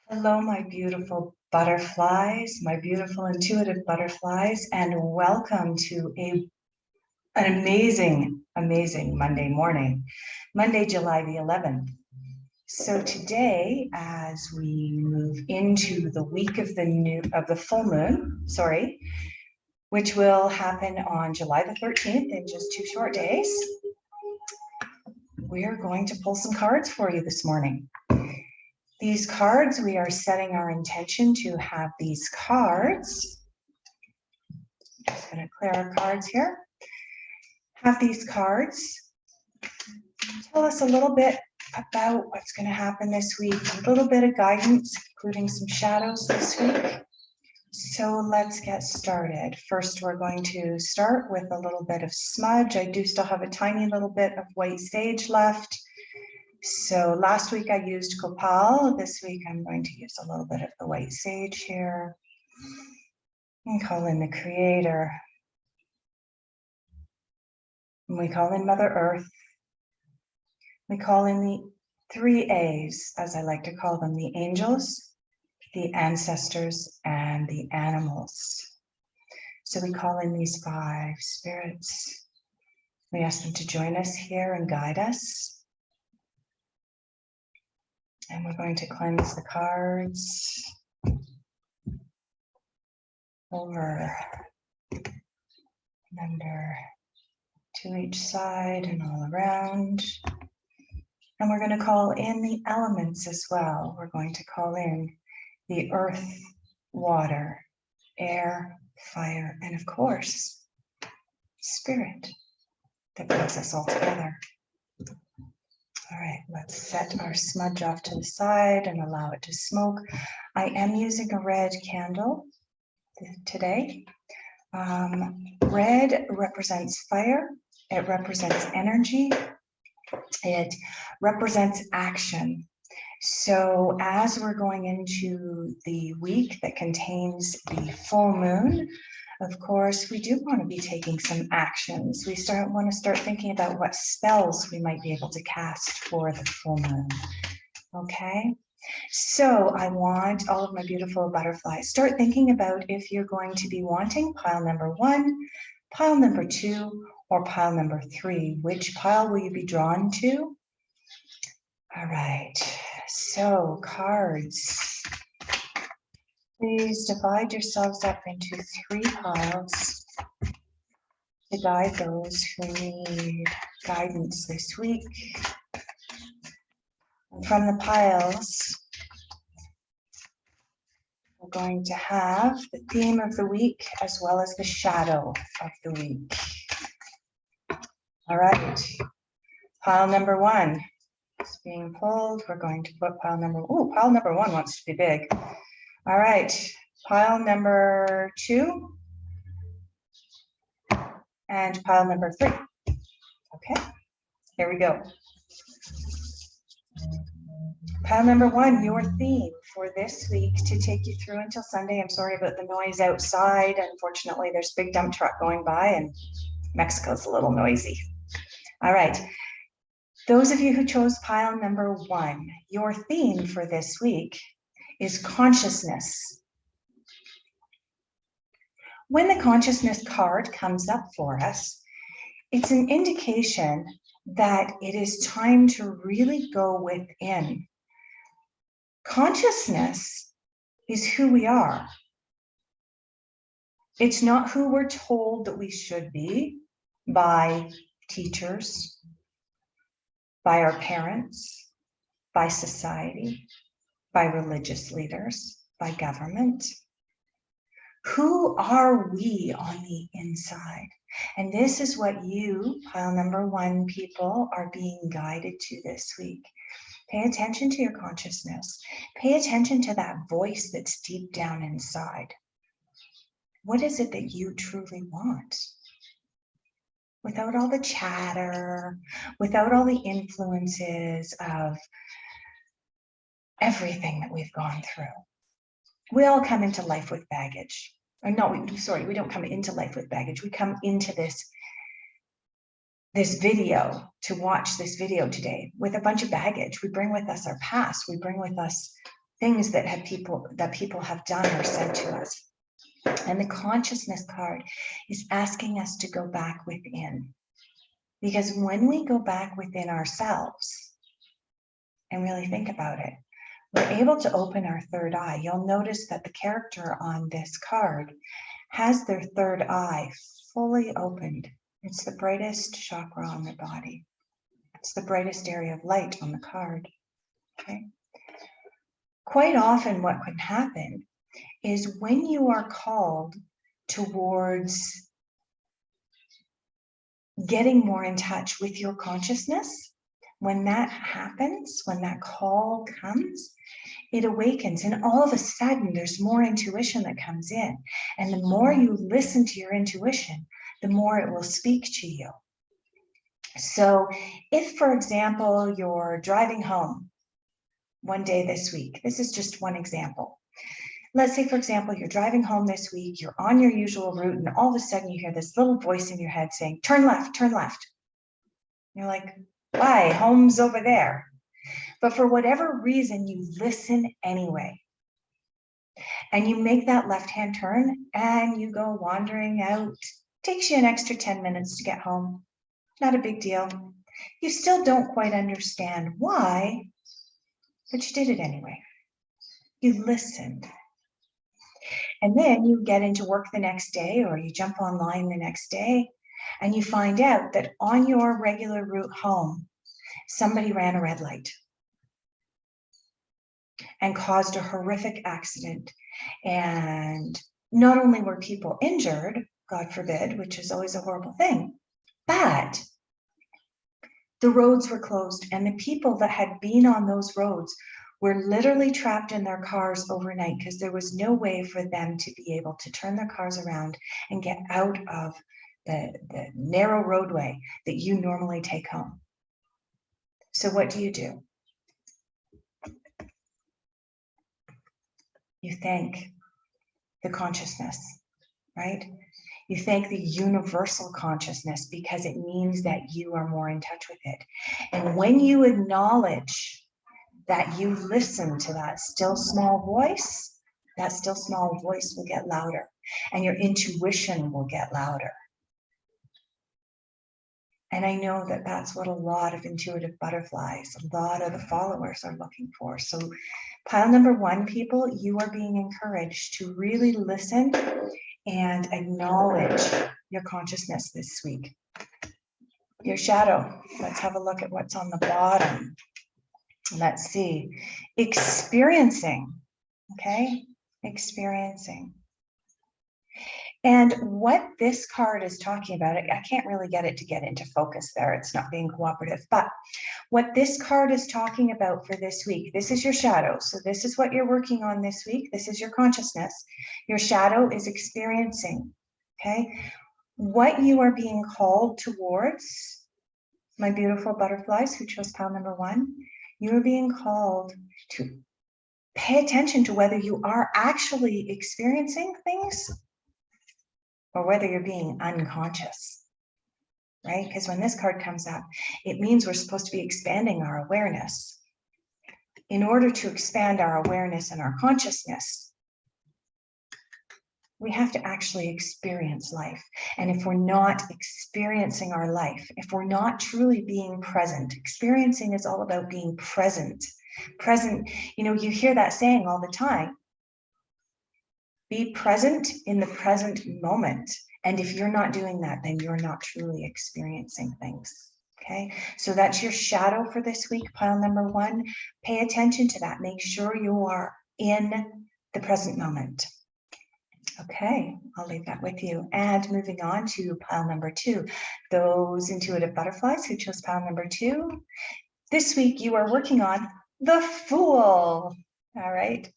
Hello, my beautiful butterflies, my beautiful intuitive butterflies, and welcome to an amazing Monday morning, Monday, July the 11th. So today, as we move into the week of the full moon, which will happen on July the 13th in just 2 short days, we are going to pull some cards for you this morning. These cards, we are setting our intention to have these cards. Just going to clear our cards here. Have these cards tell us a little bit about what's going to happen this week, a little bit of guidance, including some shadows this week. So let's get started. First, we're going to start with a little bit of smudge. I do still have a tiny little bit of white sage left. So last week I used copal. This week I'm going to use a little bit of the white sage here. And call in the creator. And we call in Mother Earth. We call in the 3 A's, as I like to call them, the angels, the ancestors, and the animals. So we call in these 5 spirits. We ask them to join us here and guide us. And we're going to cleanse the cards over and under to each side and all around. And we're going to call in the elements as well. We're going to call in the earth, water, air, fire, and of course, spirit that brings us all together. All right, let's set our smudge off to the side and allow it to smoke. I am using a red candle today. Red represents fire. It represents energy. It represents action. So as we're going into the week that contains the full moon, of course, we do want to be taking some actions. We want to start thinking about what spells we might be able to cast for the full moon. Okay, so I want all of my beautiful butterflies, start thinking about if you're going to be wanting pile number 1, pile number 2, or pile number 3. Which pile will you be drawn to? All right, so cards. Please divide yourselves up into 3 piles to guide those who need guidance this week. And from the piles, we're going to have the theme of the week as well as the shadow of the week. All right, pile number 1 is being pulled. We're going to put pile number 1 wants to be big. All right, pile number 2 and pile number 3. Okay, here we go. Pile number 1, your theme for this week to take you through until Sunday. I'm sorry about the noise outside. Unfortunately, there's a big dump truck going by and Mexico's a little noisy. All right, those of you who chose pile number 1, your theme for this week is consciousness. When the consciousness card comes up for us, it's an indication that it is time to really go within. Consciousness is who we are. It's not who we're told that we should be by teachers, by our parents, by society, by religious leaders, by government. Who are we on the inside? And this is what you, pile number 1 people, are being guided to this week. Pay attention to your consciousness. Pay attention to that voice that's deep down inside. What is it that you truly want? Without all the chatter, without all the influences of everything that we've gone through. We all come into life with baggage. Or no, we don't come into life with baggage. We come into this video, to watch this video today, with a bunch of baggage. We bring with us our past. We bring with us things that people have done or said to us. And the consciousness card is asking us to go back within. Because when we go back within ourselves and really think about it, we're able to open our third eye. You'll notice that the character on this card has their third eye fully opened. It's the brightest chakra on their body. It's the brightest area of light on the card. Okay. Quite often what can happen is when you are called towards getting more in touch with your consciousness, when that happens, when that call comes, it awakens, and all of a sudden there's more intuition that comes in. And the more you listen to your intuition, the more it will speak to you. So if, for example, you're driving home one day this week, this is just one example. Let's say, for example, you're driving home this week, you're on your usual route, and all of a sudden you hear this little voice in your head saying, turn left, turn left. You're like, why? Home's over there. But for whatever reason, you listen anyway. And you make that left-hand turn and you go wandering out. Takes you an extra 10 minutes to get home. Not a big deal. You still don't quite understand why, but you did it anyway. You listened. And then you get into work the next day, or you jump online the next day, and you find out that on your regular route home, somebody ran a red light and caused a horrific accident. And not only were people injured, God forbid, which is always a horrible thing, but the roads were closed, and the people that had been on those roads were literally trapped in their cars overnight because there was no way for them to be able to turn their cars around and get out of the narrow roadway that you normally take home. So what do? You thank the consciousness, right? You thank the universal consciousness because it means that you are more in touch with it. And when you acknowledge that you listen to that still small voice, that still small voice will get louder and your intuition will get louder. And I know that that's what a lot of intuitive butterflies, a lot of the followers are looking for. So pile number one, people, you are being encouraged to really listen and acknowledge your consciousness this week. Your shadow, let's have a look at what's on the bottom. Let's see, experiencing, okay? Experiencing. And what this card is talking about, I can't really get it to get into focus there. It's not being cooperative. But what this card is talking about for this week, this is your shadow. So this is what you're working on this week. This is your consciousness. Your shadow is experiencing, okay? What you are being called towards, my beautiful butterflies who chose pile number one, you are being called to pay attention to whether you are actually experiencing things or whether you're being unconscious, right? Because when this card comes up, it means we're supposed to be expanding our awareness. In order to expand our awareness and our consciousness, we have to actually experience life. And if we're not experiencing our life, if we're not truly being present, experiencing is all about being present. Present, you know, you hear that saying all the time. Be present in the present moment. And if you're not doing that, then you're not truly experiencing things. Okay, so that's your shadow for this week, pile number one. Pay attention to that. Make sure you are in the present moment. Okay, I'll leave that with you. And moving on to pile number two, those intuitive butterflies who chose pile number two. This week you are working on the Fool. All right,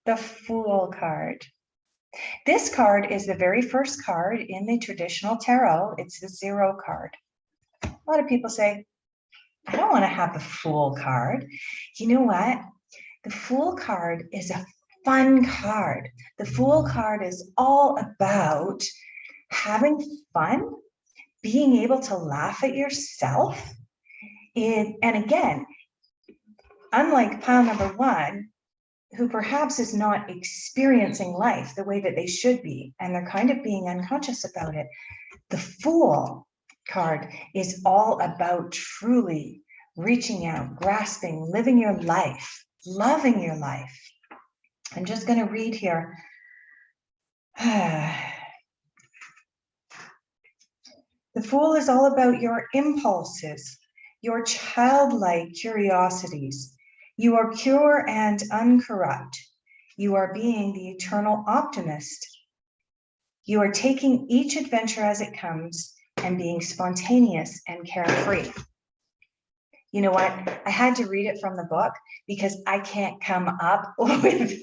the Fool card. This card is the very first card in the traditional tarot. It's the 0 card. A lot of people say, I don't want to have the Fool card. You know what? The Fool card is a fun card. The Fool card is all about having fun, being able to laugh at yourself. And again, unlike pile number one, who perhaps is not experiencing life the way that they should be, and they're kind of being unconscious about it. The Fool card is all about truly reaching out, grasping, living your life, loving your life. I'm just going to read here. The Fool is all about your impulses, your childlike curiosities. You are pure and uncorrupt. You are being the eternal optimist. You are taking each adventure as it comes and being spontaneous and carefree. You know what? I had to read it from the book because I can't come up with,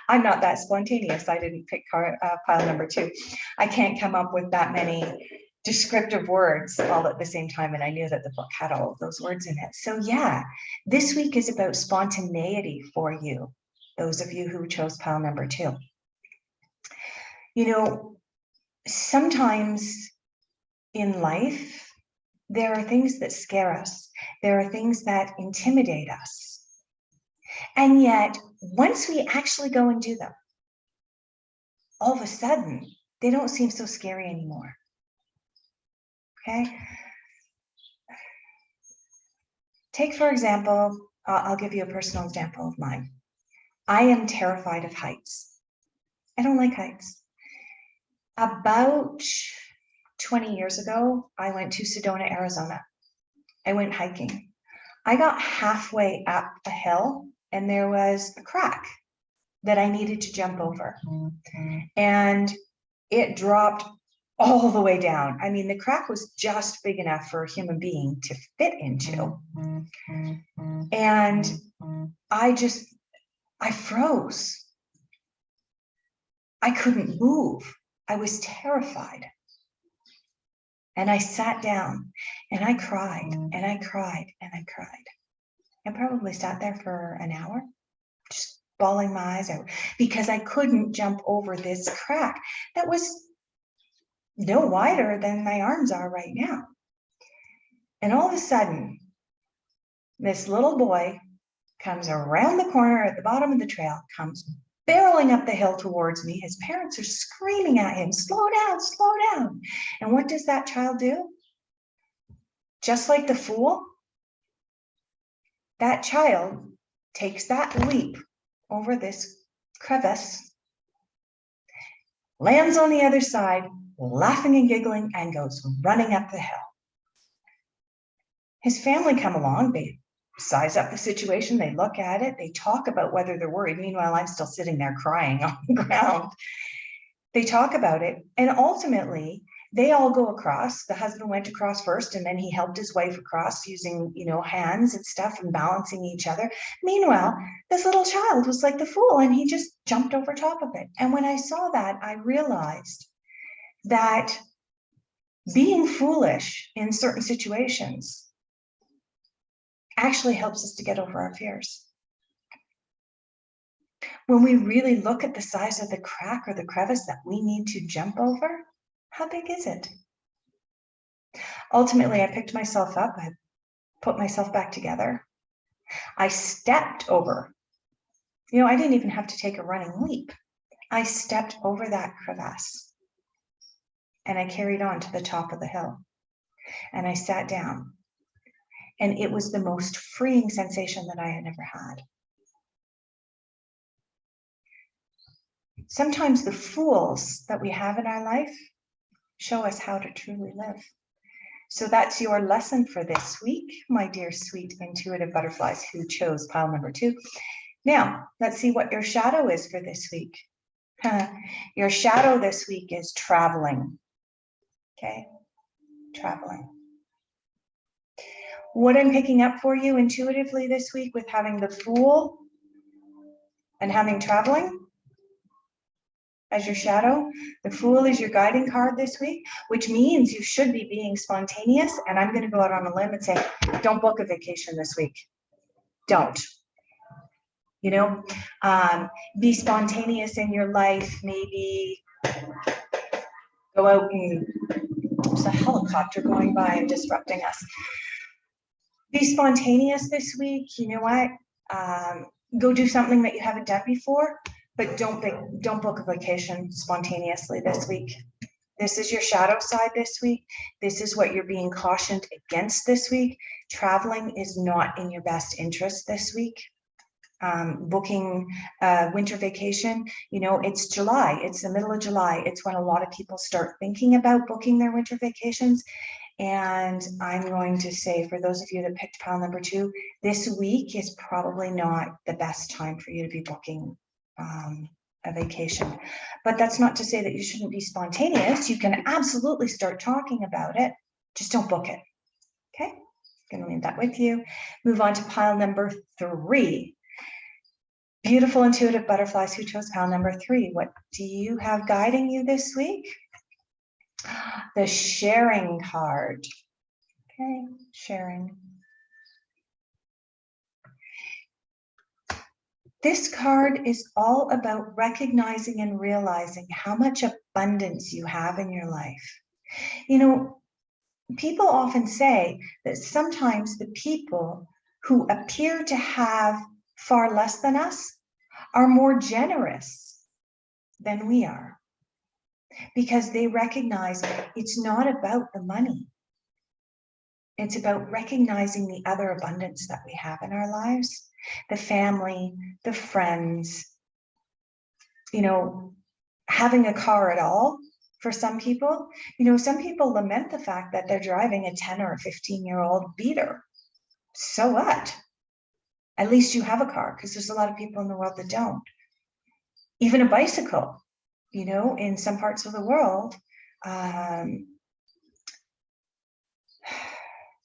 I'm not that spontaneous. I didn't pick pile number 2. I can't come up with that many descriptive words all at the same time. And I knew that the book had all of those words in it. So yeah, this week is about spontaneity for you, those of you who chose pile number 2. You know, sometimes in life, there are things that scare us. There are things that intimidate us. And yet, once we actually go and do them, all of a sudden, they don't seem so scary anymore. Okay? Take, for example, I'll give you a personal example of mine. I am terrified of heights. I don't like heights. About 20 years ago, I went to Sedona, Arizona. I went hiking. I got halfway up a hill and there was a crack that I needed to jump over. And it dropped all the way down. I mean, the crack was just big enough for a human being to fit into. And I froze. I couldn't move. I was terrified. And I sat down and I cried and I cried and I cried. I probably sat there for an hour, just bawling my eyes out because I couldn't jump over this crack that was no wider than my arms are right now. And all of a sudden, this little boy comes around the corner at the bottom of the trail, comes barreling up the hill towards me. His parents are screaming at him, slow down, slow down. And what does that child do? Just like the Fool, that child takes that leap over this crevice, lands on the other side, laughing and giggling, and goes running up the hill. His family come along, they size up the situation, they look at it, they talk about whether they're worried. Meanwhile, I'm still sitting there crying on the ground. They talk about it, and ultimately, they all go across. The husband went across first, and then he helped his wife across using, hands and stuff and balancing each other. Meanwhile, this little child was like the Fool, and he just jumped over top of it. And when I saw that, I realized that being foolish in certain situations actually helps us to get over our fears. When we really look at the size of the crack or the crevice that we need to jump over, how big is it? Ultimately, I picked myself up, I put myself back together. I stepped over. I didn't even have to take a running leap. I stepped over that crevasse and I carried on to the top of the hill and I sat down. And it was the most freeing sensation that I had ever had. Sometimes the fools that we have in our life show us how to truly live. So that's your lesson for this week, my dear sweet intuitive butterflies who chose pile number 2. Now, let's see what your shadow is for this week. Your shadow this week is traveling. Okay, traveling. What I'm picking up for you intuitively this week with having the Fool and having traveling as your shadow, the Fool is your guiding card this week, which means you should be being spontaneous. And I'm going to go out on a limb and say, don't book a vacation this week. Don't. Be spontaneous in your life. Maybe go out and there's a helicopter going by and disrupting us. Be spontaneous this week. You know what? go do something that you haven't done before, but don't book a vacation spontaneously this week. This is your shadow side this week. This is what you're being cautioned against this week. Traveling is not in your best interest this week. Booking a winter vacation, it's July, it's the middle of July. It's when a lot of people start thinking about booking their winter vacations. And I'm going to say, for those of you that picked pile number 2, this week is probably not the best time for you to be booking a vacation. But that's not to say that you shouldn't be spontaneous. You can absolutely start talking about it. Just don't book it. Okay, going to leave that with you. Move on to pile number 3. Beautiful intuitive butterflies who chose pile number 3. What do you have guiding you this week? The sharing card. Okay, sharing. This card is all about recognizing and realizing how much abundance you have in your life. People often say that sometimes the people who appear to have far less than us are more generous than we are, because they recognize it's not about the money. It's about recognizing the other abundance that we have in our lives, the family, the friends, having a car at all. For some people, some people lament the fact that they're driving a 10 or a 15-year-old beater. So what? At least you have a car, because there's a lot of people in the world that don't. Even a bicycle, in some parts of the world.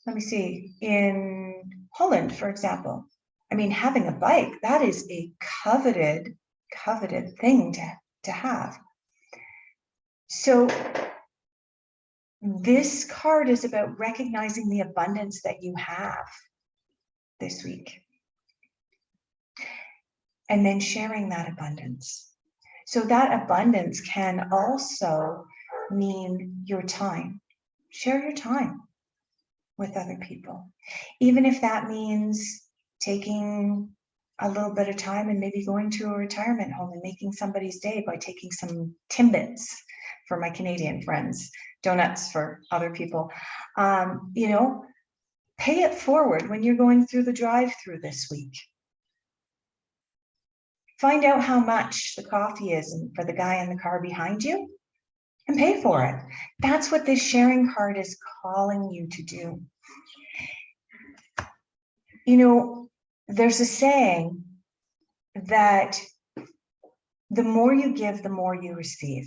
Let me see, in Holland, for example, having a bike, that is a coveted thing to have. So this card is about recognizing the abundance that you have this week, and then sharing that abundance. So that abundance can also mean your time. Share your time with other people, even if that means taking a little bit of time and maybe going to a retirement home and making somebody's day by taking some Timbits for my Canadian friends, donuts for other people. Pay it forward when you're going through the drive-through this week. Find out how much the coffee is for the guy in the car behind you and pay for it. That's what this sharing card is calling you to do. There's a saying that the more you give, the more you receive.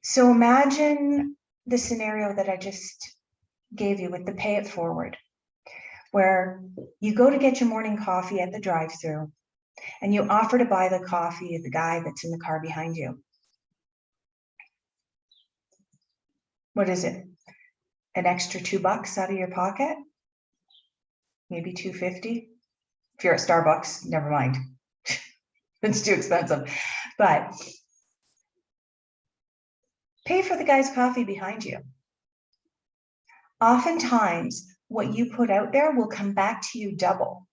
So imagine the scenario that I just gave you with the pay it forward, where you go to get your morning coffee at the drive-thru and you offer to buy the coffee of the guy that's in the car behind you. What is it? An extra $2 out of your pocket? Maybe $2.50. If you're at Starbucks, never mind. It's too expensive. But pay for the guy's coffee behind you. Oftentimes, what you put out there will come back to you double.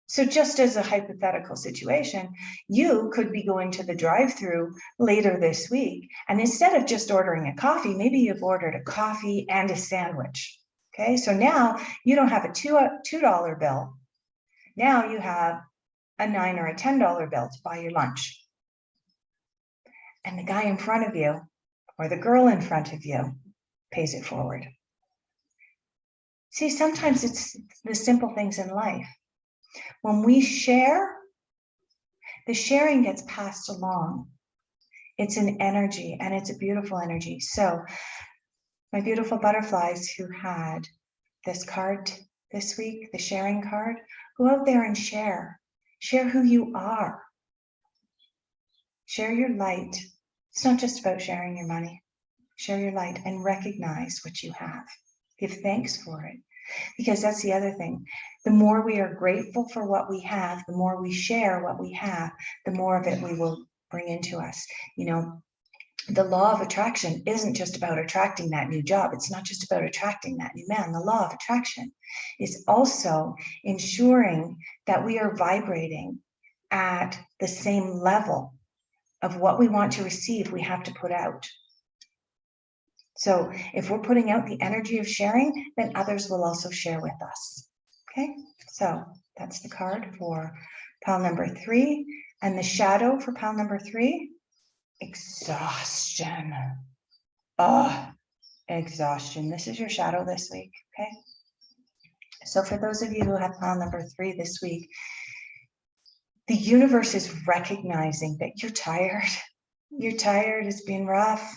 So just as a hypothetical situation, you could be going to the drive-thru later this week, and instead of just ordering a coffee, maybe you've ordered a coffee and a sandwich. Okay, so now you don't have a $2 bill. Now you have a $9 or a $10 bill to buy your lunch. And the guy in front of you, or the girl in front of you, pays it forward. See, sometimes it's the simple things in life. When we share, the sharing gets passed along. It's an energy, and it's a beautiful energy. So my beautiful butterflies who had this card this week, the sharing card, go out there and share. Share who you are. Share your light. It's not just about sharing your money. Share your light and recognize what you have. Give thanks for it. Because that's the other thing. The more we are grateful for what we have, the more we share what we have, the more of it we will bring into us. the law of attraction isn't just about attracting that new job. It's not just about attracting that new man. The law of attraction is also ensuring that we are vibrating at the same level of what we want to receive, we have to put out. So if we're putting out the energy of sharing, then others will also share with us. Okay, so that's the card for pile number 3. And the shadow for pile number 3, exhaustion. Exhaustion. This is your shadow this week, okay? So for those of you who have pile number 3 this week, the universe is recognizing that you're tired. You're tired, it's been rough.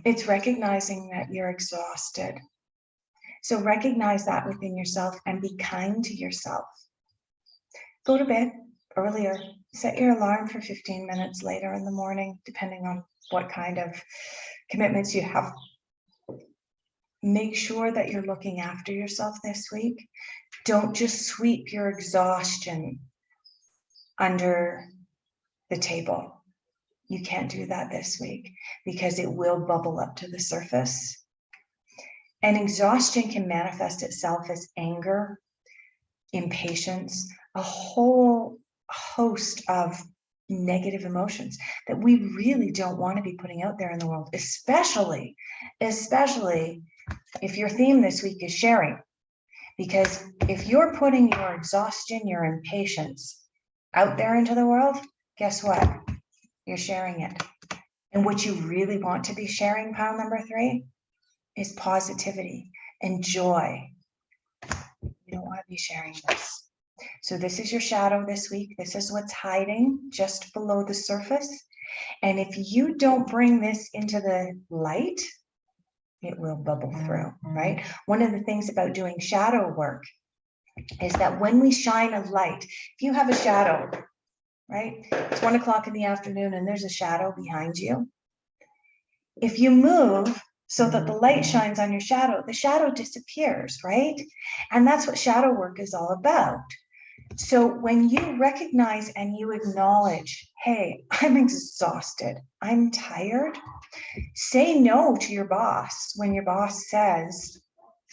It's recognizing that you're exhausted. So recognize that within yourself and be kind to yourself. Go to bed earlier. Set your alarm for 15 minutes later in the morning, depending on what kind of commitments you have. Make sure that you're looking after yourself this week. Don't just sweep your exhaustion under the table. You can't do that this week because it will bubble up to the surface. And exhaustion can manifest itself as anger, impatience, a whole host of negative emotions that we really don't want to be putting out there in the world, especially if your theme this week is sharing. Because if you're putting your exhaustion, your impatience out there into the world, guess what? You're sharing it. And what you really want to be sharing, pile number 3, is positivity and joy. You don't want to be sharing this. So this is your shadow this week. This is what's hiding just below the surface. And if you don't bring this into the light, it will bubble through, right? One of the things about doing shadow work is that when we shine a light, if you have a shadow, right? It's 1 o'clock in the afternoon and there's a shadow behind you. If you move so that the light shines on your shadow, the shadow disappears, right? And that's what shadow work is all about. So when you recognize and you acknowledge, hey, I'm exhausted, I'm tired, say no to your boss when your boss says,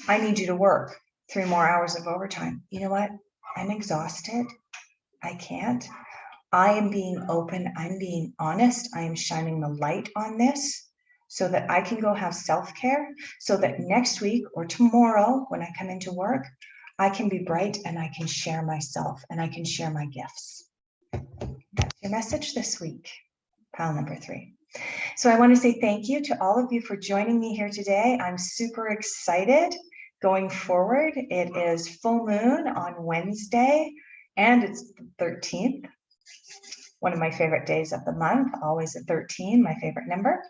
I need you to work 3 more hours of overtime. You know what? I'm exhausted. I can't. I am being open. I'm being honest. I am shining the light on this so that I can go have self-care, so that next week or tomorrow when I come into work, I can be bright and I can share myself and I can share my gifts. That's your message this week, pile number 3. So I want to say thank you to all of you for joining me here today. I'm super excited going forward. It is full moon on Wednesday and it's the 13th. One of my favorite days of the month, always at 13, my favorite number.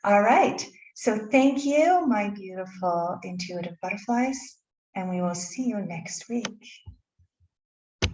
All right, so thank you, my beautiful intuitive butterflies, and we will see you next week.